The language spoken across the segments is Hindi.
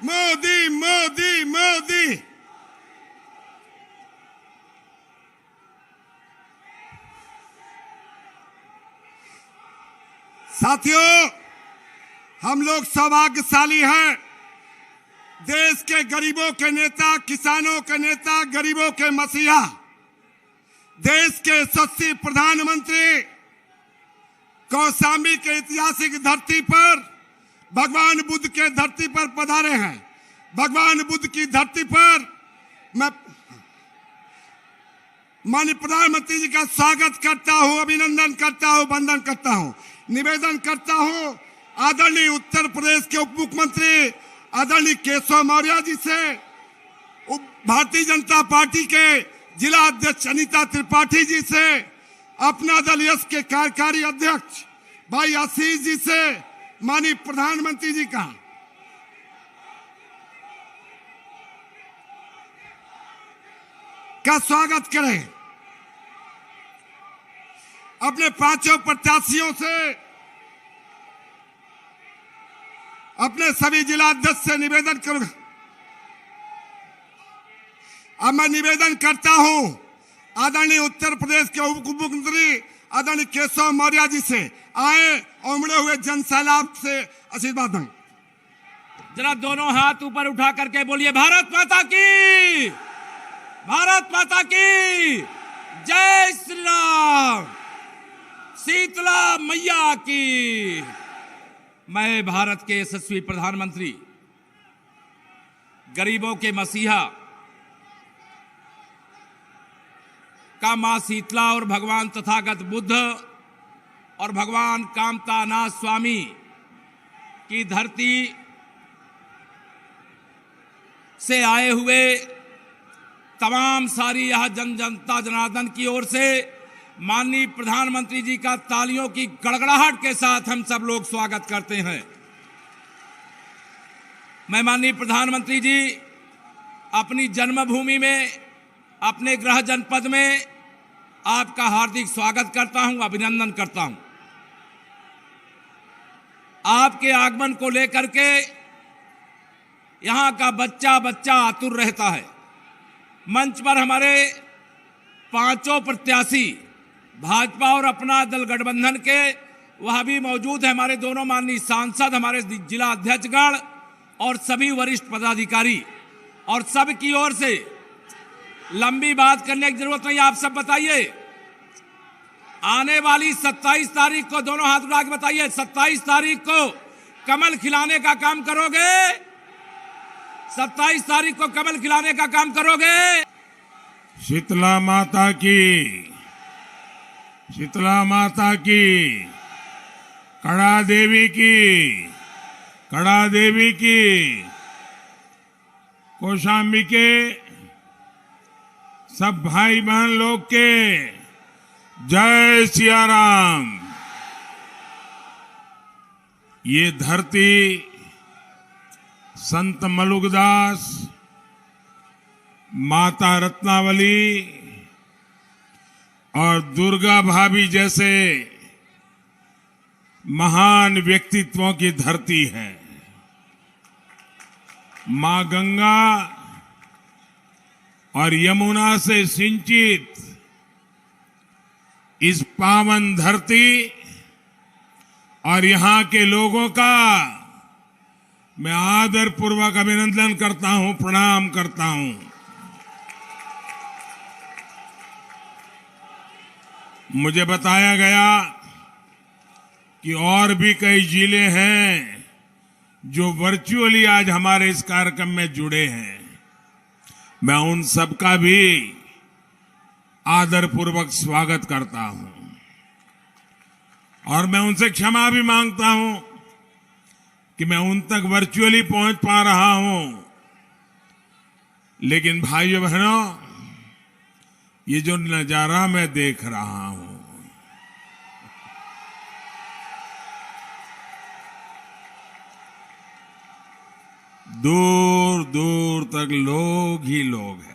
मोदी मोदी मोदी। साथियों, हम लोग सौभाग्यशाली हैं। देश के गरीबों के नेता, किसानों के नेता, गरीबों के मसीहा, देश के यशस्वी प्रधानमंत्री कौशाम्बी के ऐतिहासिक धरती पर, भगवान बुद्ध के धरती पर पधारे हैं। भगवान बुद्ध की धरती पर मैं माननीय प्रधानमंत्री जी का स्वागत करता हूं, अभिनंदन करता हूं, वंदन करता हूं। निवेदन करता हूं आदरणीय उत्तर प्रदेश के उप मुख्यमंत्री आदरणीय केशव मौर्य जी से, भारतीय जनता पार्टी के जिला अध्यक्ष अनीता त्रिपाठी जी से, अपना दल यश के कार्यकारी अध्यक्ष भाई आशीष जी से, माननीय प्रधानमंत्री जी का स्वागत करें। अपने पांचों प्रत्याशियों से, अपने सभी जिला अध्यक्ष से निवेदन करूंगा। अब मैं निवेदन करता हूं आदरणीय उत्तर प्रदेश के उप मुख्यमंत्री आदरणीय केशव मौर्य जी से, आए और उमड़े हुए जन सैलाब से आशीर्वाद दें। जरा दोनों हाथ ऊपर उठा करके बोलिए भारत माता की, भारत माता की जय श्री राम, शीतला मैया की। मैं भारत के यशस्वी प्रधानमंत्री, गरीबों के मसीहा का मां शीतला और भगवान तथागत बुद्ध और भगवान कामतानाथ स्वामी की धरती से आए हुए तमाम सारी यह जनता जनार्दन की ओर से माननीय प्रधानमंत्री जी का तालियों की गड़गड़ाहट के साथ हम सब लोग स्वागत करते हैं। मैं माननीय प्रधानमंत्री जी अपनी जन्मभूमि में, अपने गृह जनपद में आपका हार्दिक स्वागत करता हूं, अभिनंदन करता हूं। आपके आगमन को लेकर के यहां का बच्चा बच्चा आतुर रहता है। मंच पर हमारे पांचों प्रत्याशी भाजपा और अपना दल गठबंधन के वह भी मौजूद है। हमारे दोनों माननीय सांसद, हमारे जिला अध्यक्षगण और सभी वरिष्ठ पदाधिकारी, और सब की ओर से लंबी बात करने की जरूरत नहीं। आप सब बताइए, आने वाली 27 तारीख को, दोनों हाथ उठा के बताइए, 27 तारीख को कमल खिलाने का काम करोगे? 27 तारीख को कमल खिलाने का काम करोगे? शीतला माता की, शीतला माता की, कड़ा देवी की, कड़ा देवी की, कौशाम्बी के सब भाई बहन लोग के जय सिया राम। ये धरती संत मलुकदास, माता रत्नावली और दुर्गा भाभी जैसे महान व्यक्तित्वों की धरती है। मां गंगा और यमुना से सिंचित इस पावन धरती और यहां के लोगों का मैं आदर पूर्वक अभिनंदन करता हूं, प्रणाम करता हूं। मुझे बताया गया कि और भी कई जिले हैं जो वर्चुअली आज हमारे इस कार्यक्रम में जुड़े हैं। मैं उन सबका भी आदर पूर्वक स्वागत करता हूं और मैं उनसे क्षमा भी मांगता हूं कि मैं उन तक वर्चुअली पहुंच पा रहा हूं। लेकिन भाइयों बहनों, ये जो नजारा मैं देख रहा हूं, दूर दूर तक लोग ही लोग हैं।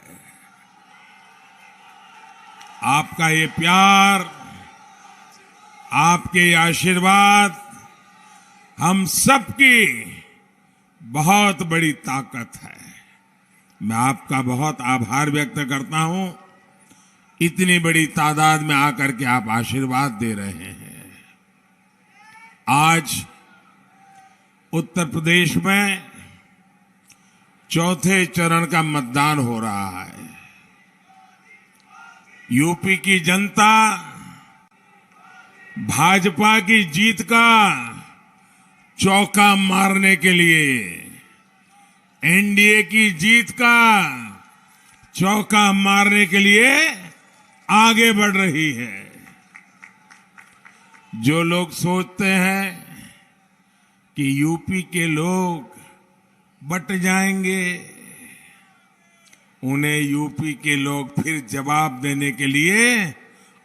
आपका ये प्यार, आपके आशीर्वाद हम सबकी बहुत बड़ी ताकत है। मैं आपका बहुत आभार व्यक्त करता हूं, इतनी बड़ी तादाद में आकर के आप आशीर्वाद दे रहे हैं। आज उत्तर प्रदेश में चौथे चरण का मतदान हो रहा है। यूपी की जनता भाजपा की जीत का चौका मारने के लिए, एनडीए की जीत का चौका मारने के लिए आगे बढ़ रही है। जो लोग सोचते हैं कि यूपी के लोग बट जाएंगे, उन्हें यूपी के लोग फिर जवाब देने के लिए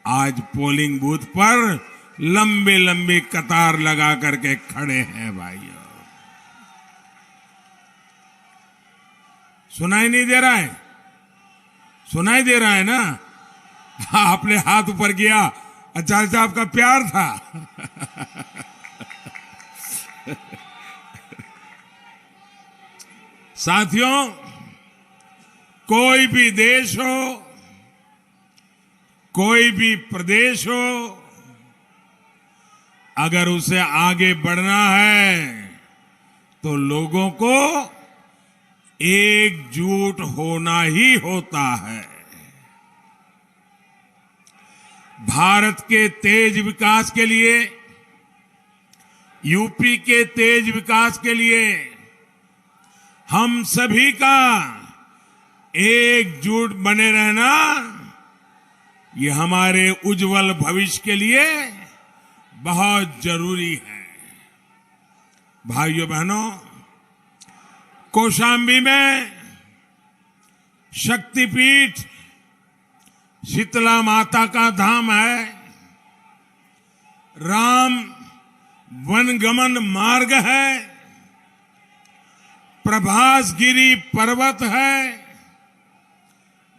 आज पोलिंग बूथ पर लंबी लंबी कतार लगा करके खड़े हैं। भाइयों, सुनाई नहीं दे रहा है? सुनाई दे रहा है ना? आपने हाथ ऊपर किया, अच्छा आपका प्यार था। साथियों, कोई भी देश हो, कोई भी प्रदेश हो, अगर उसे आगे बढ़ना है तो लोगों को एकजुट होना ही होता है। भारत के तेज विकास के लिए, यूपी के तेज विकास के लिए हम सभी का एकजुट बने रहना, ये हमारे उज्जवल भविष्य के लिए बहुत जरूरी है। भाइयों बहनों, कौशाम्बी में शक्तिपीठ शीतला माता का धाम है, राम वनगमन मार्ग है, प्रभासगिरी पर्वत है,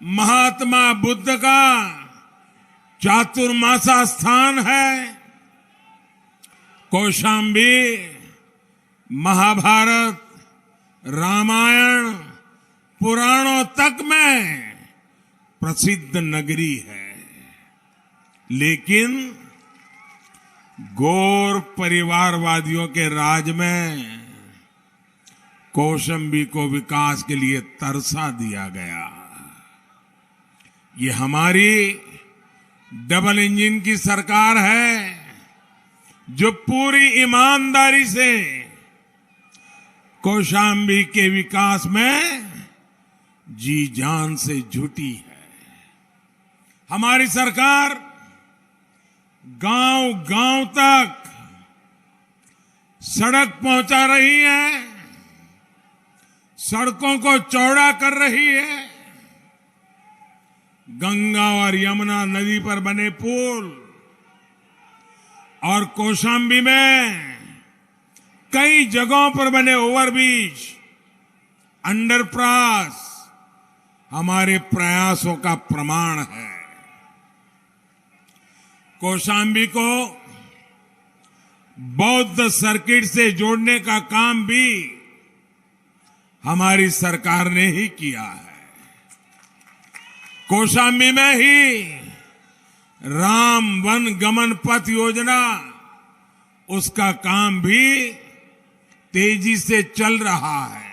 महात्मा बुद्ध का चातुर्मासा स्थान है। कौशाम्बी महाभारत, रामायण, पुराणों तक में प्रसिद्ध नगरी है, लेकिन गौर परिवारवादियों के राज में कौशाम्बी को विकास के लिए तरसा दिया गया। ये हमारी डबल इंजन की सरकार है, जो पूरी ईमानदारी से कौशाम्बी के विकास में जी जान से जुटी है। हमारी सरकार गांव गांव तक सड़क पहुंचा रही है, सड़कों को चौड़ा कर रही है, गंगा और यमुना नदी पर बने पुल और कौशाम्बी में कई जगहों पर बने ओवरब्रिज, अंडरपास हमारे प्रयासों का प्रमाण है। कौशाम्बी को बौद्ध सर्किट से जोड़ने का काम भी हमारी सरकार ने ही किया है। कौशाम्बी में ही राम वन गमन पथ योजना, उसका काम भी तेजी से चल रहा है।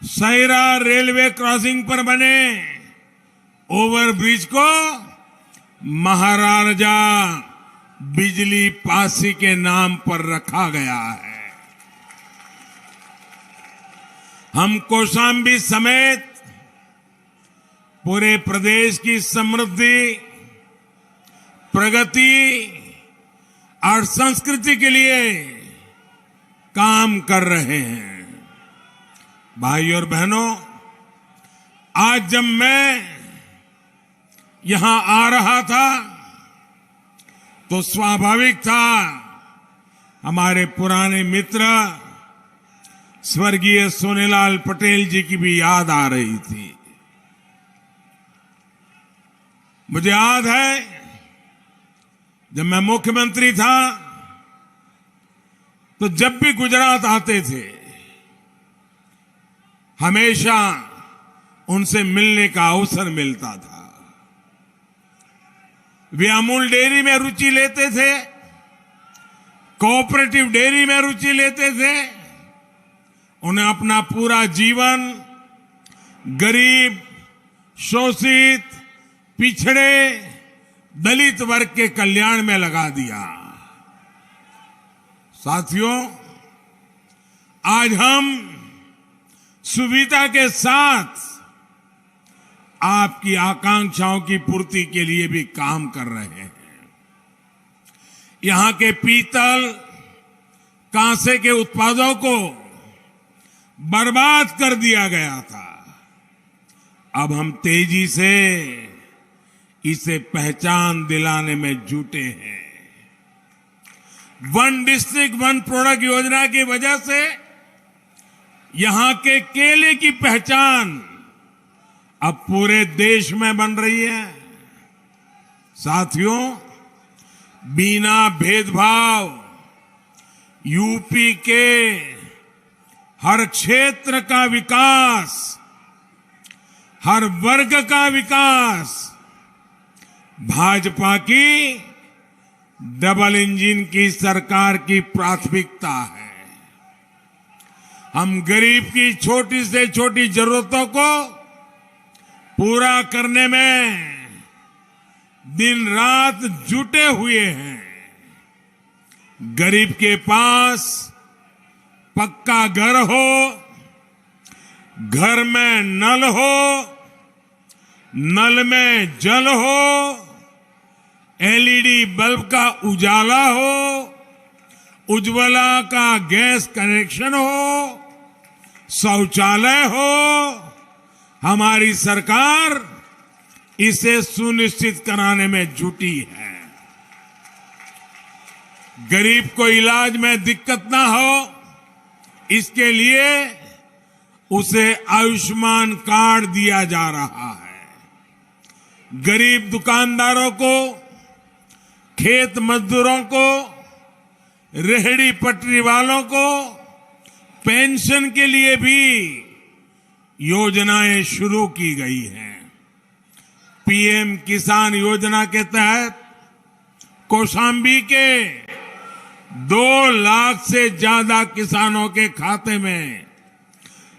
सैरा रेलवे क्रॉसिंग पर बने ओवरब्रिज को महाराजा बिजली पासी के नाम पर रखा गया है। हम कौशाम्बी समेत पूरे प्रदेश की समृद्धि, प्रगति और संस्कृति के लिए काम कर रहे हैं। भाइयों और बहनों, आज जब मैं यहां आ रहा था तो स्वाभाविक था हमारे पुराने मित्र स्वर्गीय सोनेलाल पटेल जी की भी याद आ रही थी। मुझे याद है जब मैं मुख्यमंत्री था तो जब भी गुजरात आते थे हमेशा उनसे मिलने का अवसर मिलता था। वे अमूल डेयरी में रुचि लेते थे, कोऑपरेटिव डेयरी में रुचि लेते थे। उन्हें अपना पूरा जीवन गरीब, शोषित, पिछड़े, दलित वर्ग के कल्याण में लगा दिया। साथियों, आज हम सुविधा के साथ आपकी आकांक्षाओं की पूर्ति के लिए भी काम कर रहे हैं। यहां के पीतल, कांसे के उत्पादों को बर्बाद कर दिया गया था। अब हम तेजी से इसे पहचान दिलाने में जुटे हैं। वन डिस्ट्रिक्ट वन प्रोडक्ट योजना की वजह से यहां के केले की पहचान अब पूरे देश में बन रही है। साथियों, बिना भेदभाव यूपी के हर क्षेत्र का विकास, हर वर्ग का विकास भाजपा की डबल इंजन की सरकार की प्राथमिकता है। हम गरीब की छोटी से छोटी जरूरतों को पूरा करने में दिन रात जुटे हुए हैं। गरीब के पास पक्का घर हो, घर में नल हो, नल में जल हो, एलईडी बल्ब का उजाला हो, उज्ज्वला का गैस कनेक्शन हो, शौचालय हो, हमारी सरकार इसे सुनिश्चित कराने में जुटी है। गरीब को इलाज में दिक्कत ना हो, इसके लिए उसे आयुष्मान कार्ड दिया जा रहा है। गरीब दुकानदारों को, खेत मजदूरों को, रेहड़ी पटरी वालों को पेंशन के लिए भी योजनाएं शुरू की गई हैं। पीएम किसान योजना के तहत कौशाम्बी के 2 लाख से ज्यादा किसानों के खाते में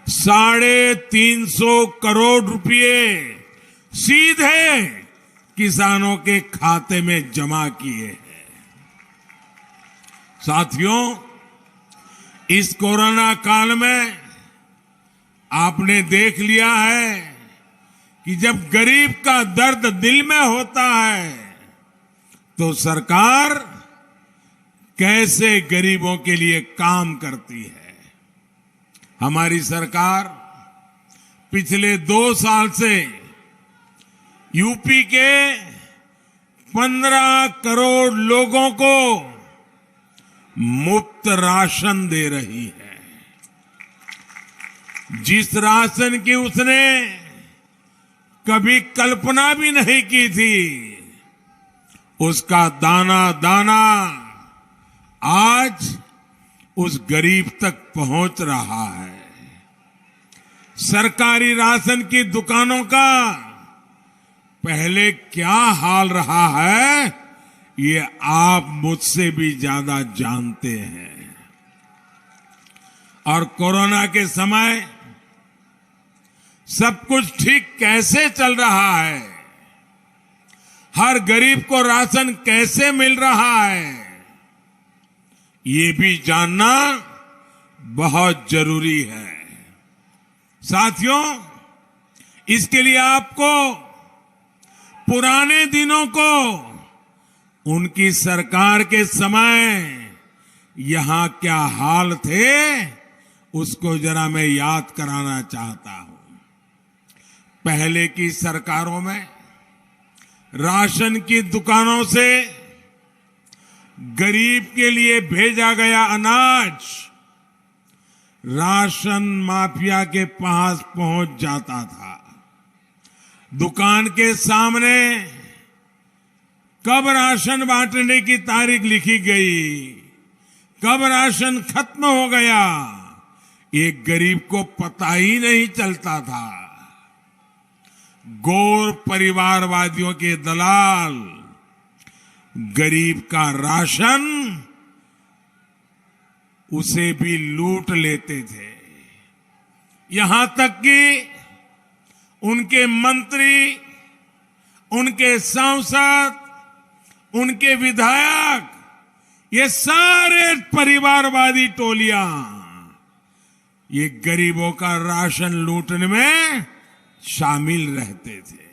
350 करोड़ रुपए सीधे किसानों के खाते में जमा किए हैं। साथियों, इस कोरोना काल में आपने देख लिया है कि जब गरीब का दर्द दिल में होता है तो सरकार कैसे गरीबों के लिए काम करती है। हमारी सरकार पिछले 2 साल से यूपी के 15 करोड़ लोगों को मुफ्त राशन दे रही है। जिस राशन की उसने कभी कल्पना भी नहीं की थी, उसका दाना दाना आज उस गरीब तक पहुंच रहा है। सरकारी राशन की दुकानों का पहले क्या हाल रहा है, ये आप मुझसे भी ज्यादा जानते हैं। और कोरोना के समय सब कुछ ठीक कैसे चल रहा है, हर गरीब को राशन कैसे मिल रहा है, ये भी जानना बहुत जरूरी है। साथियों, इसके लिए आपको पुराने दिनों को, उनकी सरकार के समय यहां क्या हाल थे, उसको जरा मैं याद कराना चाहता हूं। पहले की सरकारों में राशन की दुकानों से गरीब के लिए भेजा गया अनाज राशन माफिया के पास पहुंच जाता था। दुकान के सामने कब राशन बांटने की तारीख लिखी गई, कब राशन खत्म हो गया एक गरीब को पता ही नहीं चलता था। गौर परिवारवादियों के दलाल गरीब का राशन उसे भी लूट लेते थे। यहां तक कि उनके मंत्री, उनके सांसद, उनके विधायक, ये सारे परिवारवादी टोलियां ये गरीबों का राशन लूटने में शामिल रहते थे।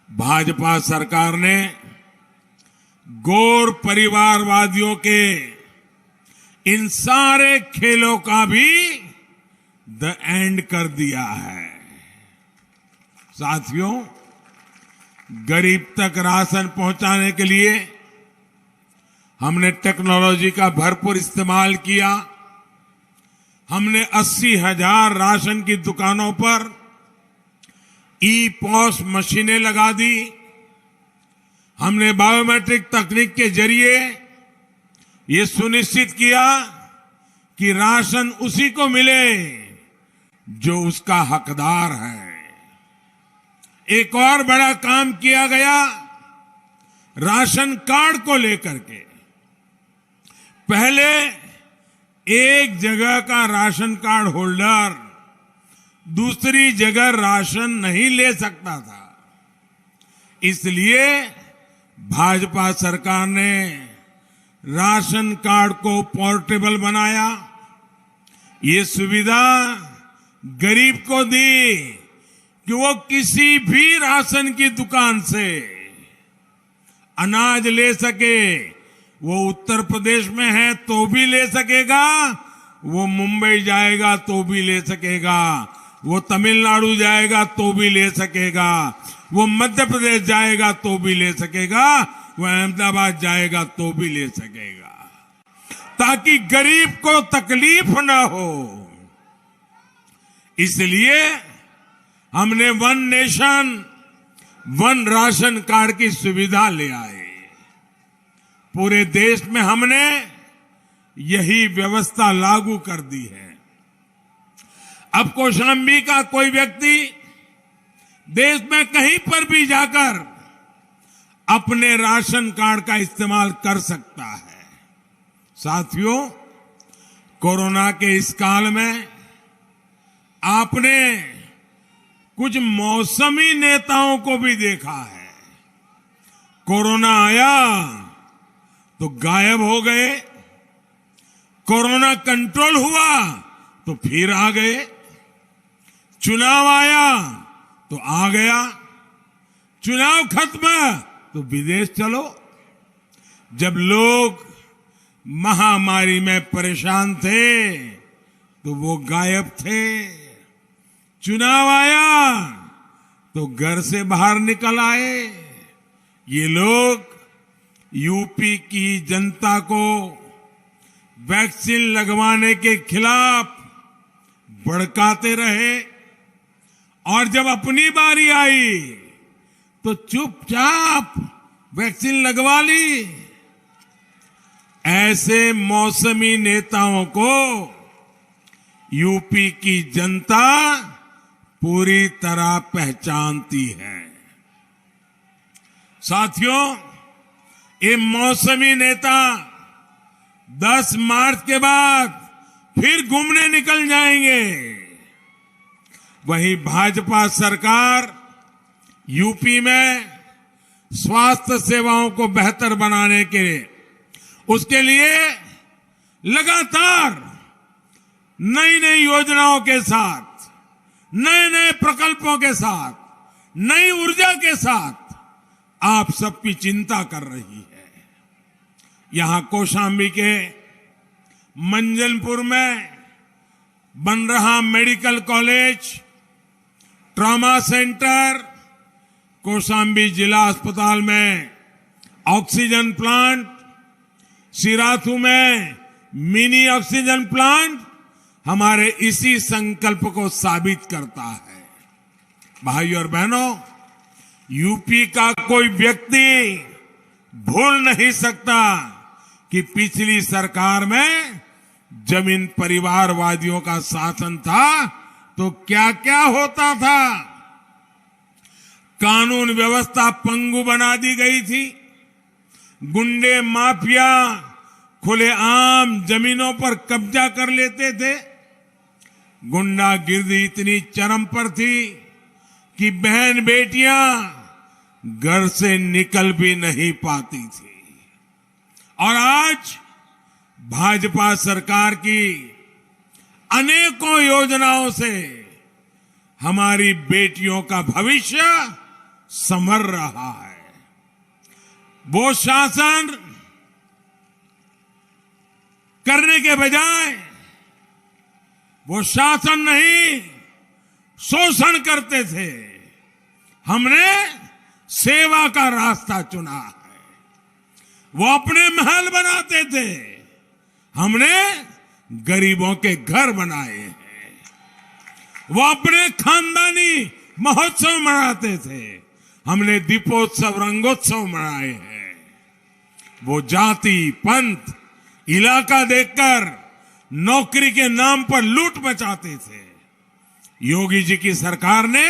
भाजपा सरकार ने गौर परिवारवादियों के इन सारे खेलों का भी द एंड कर दिया है। साथियों, गरीब तक राशन पहुंचाने के लिए हमने टेक्नोलॉजी का भरपूर इस्तेमाल किया। हमने 80,000 राशन की दुकानों पर ई-पॉस मशीनें लगा दी। हमने बायोमेट्रिक तकनीक के जरिए ये सुनिश्चित किया कि राशन उसी को मिले जो उसका हकदार है। एक और बड़ा काम किया गया राशन कार्ड को लेकर के। पहले एक जगह का राशन कार्ड होल्डर दूसरी जगह राशन नहीं ले सकता था। इसलिए भाजपा सरकार ने राशन कार्ड को पोर्टेबल बनाया। ये सुविधा गरीब को दी कि वो किसी भी राशन की दुकान से अनाज ले सके। वो उत्तर प्रदेश में है तो भी ले सकेगा, वो मुंबई जाएगा तो भी ले सकेगा, वो तमिलनाडु जाएगा तो भी ले सकेगा, वो मध्य प्रदेश जाएगा तो भी ले सकेगा, वो अहमदाबाद जाएगा तो भी ले सकेगा, ताकि गरीब को तकलीफ न हो। इसलिए हमने one nation one ration card की सुविधा ले आए। पूरे देश में हमने यही व्यवस्था लागू कर दी है। अब कौशाम्बी का कोई व्यक्ति देश में कहीं पर भी जाकर अपने राशन कार्ड का इस्तेमाल कर सकता है। साथियों, कोरोना के इस काल में आपने कुछ मौसमी नेताओं को भी देखा है। कोरोना आया तो गायब हो गए, कोरोना कंट्रोल हुआ तो फिर आ गए, चुनाव आया तो आ गया, चुनाव खत्म तो विदेश चलो। जब लोग महामारी में परेशान थे तो वो गायब थे, चुनाव आया तो घर से बाहर निकल आए। ये लोग यूपी की जनता को वैक्सीन लगवाने के खिलाफ भड़काते रहे और जब अपनी बारी आई तो चुपचाप वैक्सीन लगवा ली। ऐसे मौसमी नेताओं को यूपी की जनता पूरी तरह पहचानती है। साथियों, ये मौसमी नेता 10 मार्च के बाद फिर घूमने निकल जाएंगे। वहीं भाजपा सरकार यूपी में स्वास्थ्य सेवाओं को बेहतर बनाने के उसके लिए लगातार नई नई योजनाओं के साथ, नए नए प्रकल्पों के साथ, नई ऊर्जा के साथ आप सबकी चिंता कर रही है। यहां कौशाम्बी के मंजनपुर में बन रहा medical college, trauma centre, Kaushambi जिला अस्पताल में ऑक्सीजन प्लांट, सिराथू में मिनी ऑक्सीजन प्लांट हमारे इसी संकल्प को साबित करता है। भाइयों और बहनों, यूपी का कोई व्यक्ति भूल नहीं सकता कि पिछली सरकार में जमीन परिवारवादियों का शासन था तो क्या क्या होता था। कानून व्यवस्था पंगु बना दी गई थी। गुंडे माफिया खुलेआम जमीनों पर कब्जा कर लेते थे। गुंडागिर्दी इतनी चरम पर थी कि बहन बेटियां घर से निकल भी नहीं पाती थी। और आज भाजपा सरकार की अनेकों योजनाओं से हमारी बेटियों का भविष्य संवर रहा है। वो शासन करने के बजाय वो शासन नहीं शोषण करते थे। हमने सेवा का रास्ता चुना है। वो अपने महल बनाते थे, हमने गरीबों के घर बनाए हैं। वो अपने खानदानी महोत्सव मनाते थे, हमने दीपोत्सव रंगोत्सव मनाए हैं। वो जाति पंथ इलाका देखकर नौकरी के नाम पर लूट मचाते थे। योगी जी की सरकार ने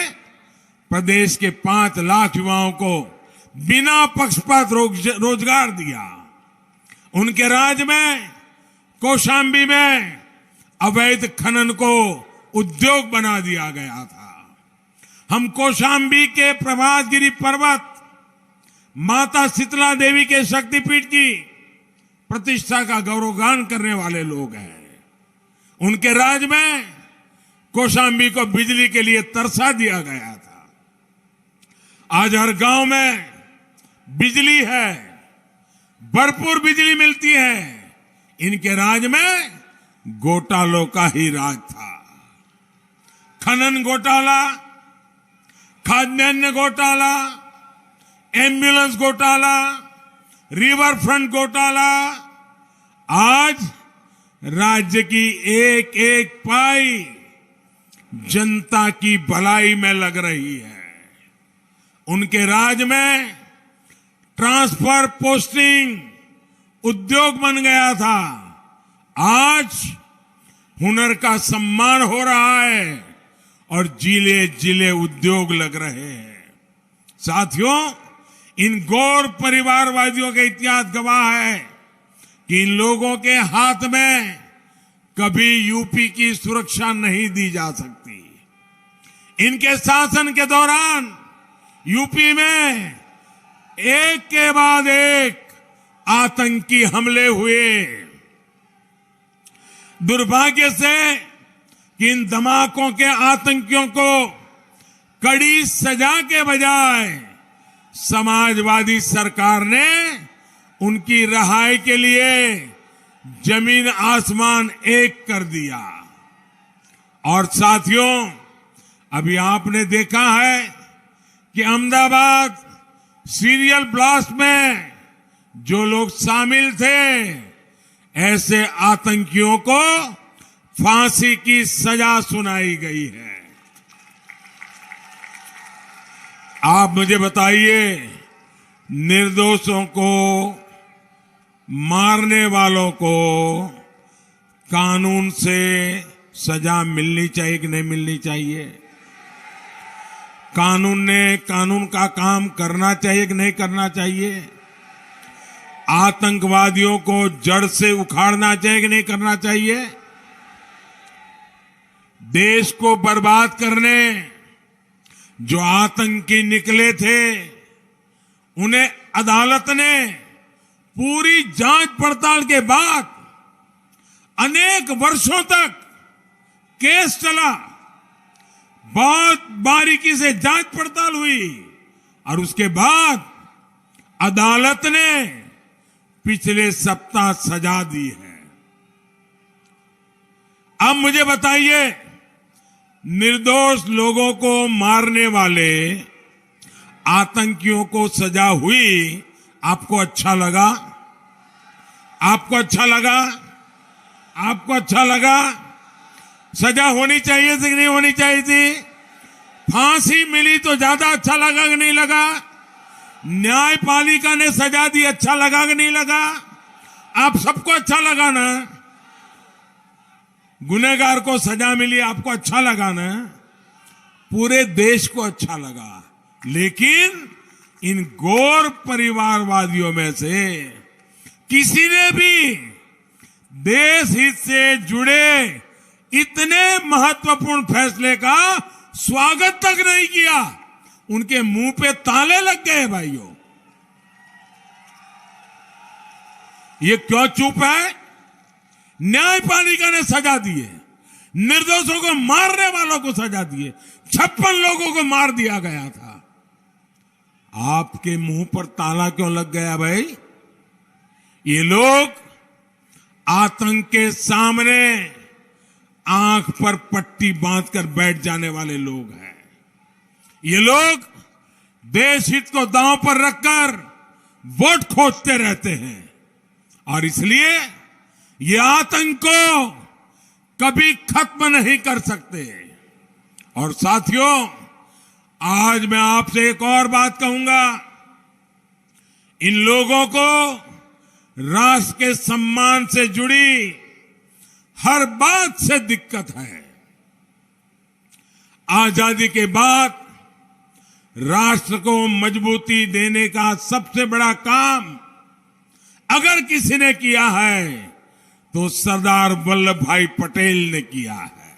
प्रदेश के 5 लाख युवाओं को बिना पक्षपात रोजगार दिया। उनके राज में कौशाम्बी में अवैध खनन को उद्योग बना दिया गया था। हम कौशाम्बी के प्रभातगिरी पर्वत माता शीतला देवी के शक्तिपीठ की प्रतिष्ठा का गौरवगान करने वाले लोग हैं। उनके राज में कौशाम्बी को बिजली के लिए तरसा दिया गया था। आज हर गांव में बिजली है, भरपूर बिजली मिलती है। इनके राज में घोटालों का ही राज था। खनन घोटाला, खाद्यान्न घोटाला, एम्बुलेंस घोटाला, रिवर फ्रंट घोटाला, आज राज्य की एक एक पाई जनता की भलाई में लग रही है। उनके राज में ट्रांसफर पोस्टिंग उद्योग बन गया था। आज हुनर का सम्मान हो रहा है और जिले जिले उद्योग लग रहे हैं। साथियों, इन गौर परिवारवादियों का इतिहास गवाह है कि इन लोगों के हाथ में कभी यूपी की सुरक्षा नहीं दी जा सकती। इनके शासन के दौरान यूपी में एक के बाद एक आतंकी हमले हुए। दुर्भाग्य से इन धमाकों के आतंकियों को कड़ी सजा के बजाय समाजवादी सरकार ने उनकी रिहाई के लिए जमीन आसमान एक कर दिया। और साथियों, अभी आपने देखा है कि अहमदाबाद सीरियल ब्लास्ट में जो लोग शामिल थे, ऐसे आतंकियों को फांसी की सजा सुनाई गई है। आप मुझे बताइए, निर्दोषों को, मारने वालों को कानून से सजा मिलनी चाहिए कि नहीं मिलनी चाहिए? कानून ने कानून का काम करना चाहिए कि नहीं करना चाहिए? आतंकवादियों को जड़ से उखाड़ना चाहिए कि नहीं करना चाहिए? देश को बर्बाद करने जो आतंकी निकले थे, उन्हें अदालत ने पूरी जांच पड़ताल के बाद अनेक वर्षों तक केस चला, बहुत बारीकी से जांच पड़ताल हुई और उसके बाद अदालत ने पिछले सप्ताह सजा दी है। अब मुझे बताइए, निर्दोष लोगों को मारने वाले आतंकियों को सजा हुई, आपको अच्छा लगा? आपको अच्छा लगा? आपको अच्छा लगा? सजा होनी चाहिए थी कि नहीं होनी चाहिए थी? फांसी मिली तो ज्यादा अच्छा लगा कि नहीं लगा? न्यायपालिका ने सजा दी, अच्छा लगा कि नहीं लगा? आप सबको अच्छा लगा ना? गुनहगार को सजा मिली, आपको अच्छा लगा ना? पूरे देश को अच्छा लगा। लेकिन इन गौर परिवारवादियों में से किसी ने भी देश हित से जुड़े इतने महत्वपूर्ण फैसले का स्वागत तक नहीं किया। उनके मुंह पे ताले लग गए भाइयों। ये क्यों चुप है? न्यायपालिका ने सजा दी है, निर्दोषों को मारने वालों को सजा दी है, 56 लोगों को मार दिया गया था। आपके मुंह पर ताला क्यों लग गया भाई? ये लोग आतंक के सामने आंख पर पट्टी बांधकर बैठ जाने वाले लोग हैं। ये लोग देश हित को दांव पर रखकर वोट खोजते रहते हैं और इसलिए ये आतंक को कभी खत्म नहीं कर सकते। और साथियों, आज मैं आपसे एक और बात कहूंगा। इन लोगों को राष्ट्र के सम्मान से जुड़ी हर बात से दिक्कत है। आजादी के बाद राष्ट्र को मजबूती देने का सबसे बड़ा काम अगर किसी ने किया है तो सरदार वल्लभ भाई पटेल ने किया है।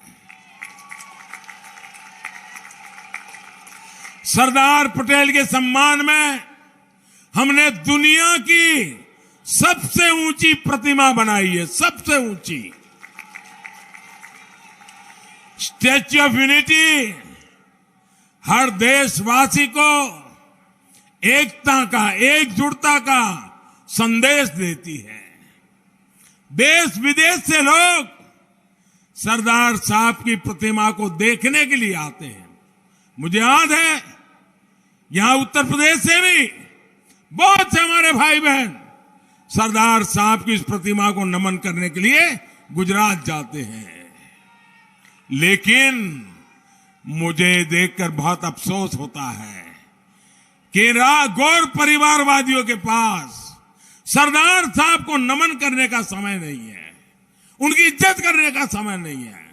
सरदार पटेल के सम्मान में हमने दुनिया की सबसे ऊंची प्रतिमा बनाई है, सबसे ऊंची स्टैच्यू ऑफ यूनिटी हर देशवासी को एकता का, एकजुटता का संदेश देती है। देश विदेश से लोग सरदार साहब की प्रतिमा को देखने के लिए आते हैं। मुझे याद है यहां उत्तर प्रदेश से भी बहुत से हमारे भाई बहन सरदार साहब की इस प्रतिमा को नमन करने के लिए गुजरात जाते हैं। लेकिन मुझे देखकर बहुत अफसोस होता है कि गौर परिवारवादियों के पास सरदार साहब को नमन करने का समय नहीं है, उनकी इज्जत करने का समय नहीं है।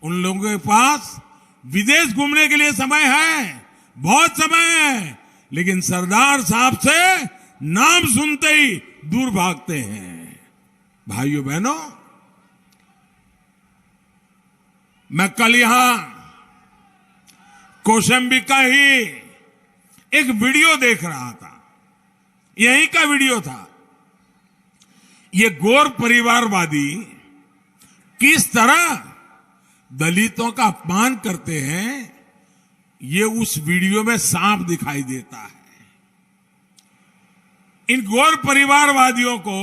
उन लोगों के पास विदेश घूमने के लिए समय है, बहुत समय है, लेकिन सरदार साहब से नाम सुनते ही दूर भागते हैं। भाइयों बहनों, मैं कल यहां कौशाम्बी का ही एक वीडियो देख रहा था, यहीं का वीडियो था। ये गौर परिवारवादी किस तरह दलितों का अपमान करते हैं, ये उस वीडियो में साफ दिखाई देता है। इन गौर परिवारवादियों को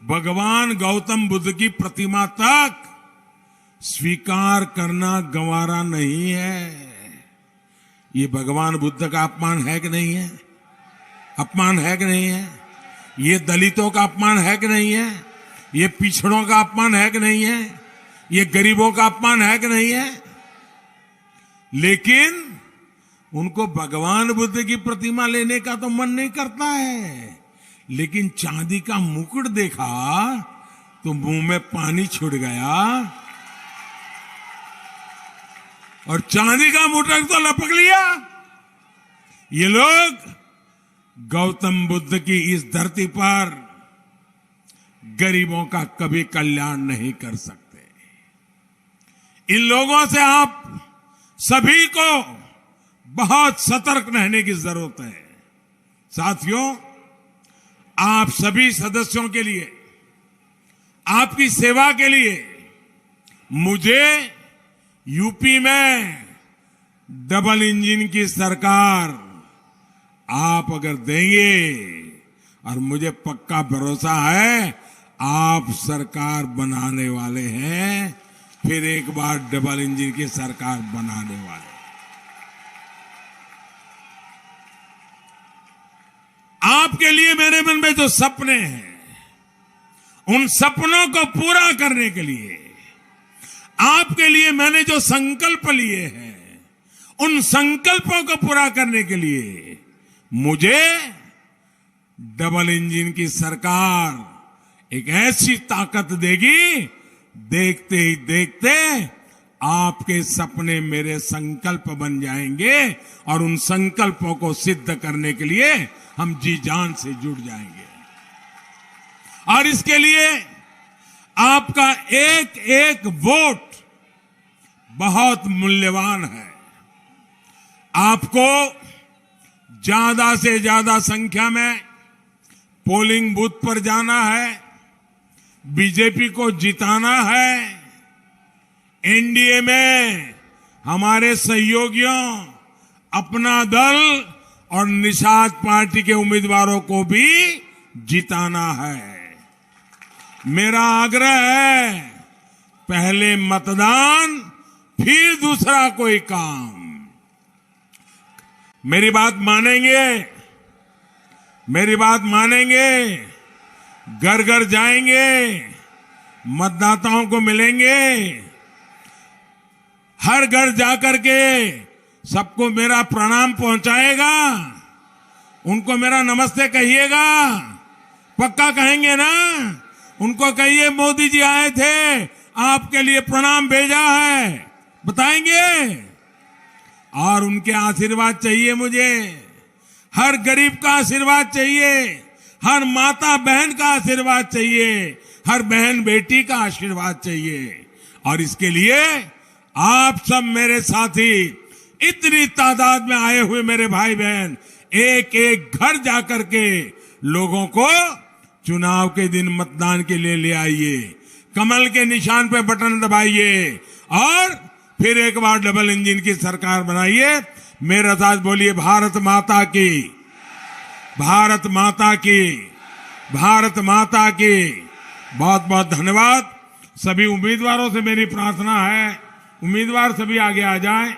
भगवान गौतम बुद्ध की प्रतिमा तक स्वीकार करना गंवारा नहीं है। ये भगवान बुद्ध का अपमान है कि नहीं है? अपमान है कि नहीं है? ये दलितों का अपमान है कि नहीं है? ये पिछड़ों का अपमान है कि नहीं है? ये गरीबों का अपमान है कि नहीं है? लेकिन उनको भगवान बुद्ध की प्रतिमा लेने का तो मन नहीं करता है, लेकिन चांदी का मुकुट देखा तो मुंह में पानी छूट गया और चांदी का मुकुट तो लपक लिया। ये लोग गौतम बुद्ध की इस धरती पर गरीबों का कभी कल्याण नहीं कर सकते। इन लोगों से आप सभी को बहुत सतर्क रहने की जरूरत है। साथियों, आप सभी सदस्यों के लिए, आपकी सेवा के लिए मुझे यूपी में डबल इंजन की सरकार आप अगर देंगे, और मुझे पक्का भरोसा है आप सरकार बनाने वाले हैं, फिर एक बार डबल इंजन की सरकार बनाने वाले। आपके लिए मेरे मन में जो सपने हैं, उन सपनों को पूरा करने के लिए आपके लिए मैंने जो संकल्प लिए हैं, उन संकल्पों को पूरा करने के लिए मुझे डबल इंजन की सरकार एक ऐसी ताकत देगी, देखते ही देखते आपके सपने मेरे संकल्प बन जाएंगे और उन संकल्पों को सिद्ध करने के लिए हम जी जान से जुड़ जाएंगे। और इसके लिए आपका एक एक वोट बहुत मूल्यवान है। आपको ज्यादा से ज्यादा संख्या में पोलिंग बूथ पर जाना है, बीजेपी को जिताना है। एनडीए में हमारे सहयोगियों, अपना दल और निषाद पार्टी के उम्मीदवारों को भी जिताना है। मेरा आग्रह है, पहले मतदान फिर दूसरा कोई काम। मेरी बात मानेंगे, मेरी बात मानेंगे, घर घर जाएंगे, मतदाताओं को मिलेंगे, हर घर जाकर के सबको मेरा प्रणाम पहुंचाएगा, उनको मेरा नमस्ते कहिएगा, पक्का कहेंगे ना? उनको कहिए मोदी जी आए थे, आपके लिए प्रणाम भेजा है, बताएंगे? और उनके आशीर्वाद चाहिए मुझे, हर गरीब का आशीर्वाद चाहिए, हर माता बहन का आशीर्वाद चाहिए, हर बहन बेटी का आशीर्वाद चाहिए। और इसके लिए आप सब मेरे साथी, इतनी तादाद में आए हुए मेरे भाई बहन, एक एक घर जाकर के लोगों को चुनाव के दिन मतदान के लिए ले आइए, कमल के निशान पे बटन दबाइए और फिर एक बार डबल इंजन की सरकार बनाइए। मेरे साथ बोलिए, भारत माता की, भारत माता की, भारत माता की। बहुत बहुत धन्यवाद। सभी उम्मीदवारों से मेरी प्रार्थना है, उम्मीदवार सभी आगे आ जाएं।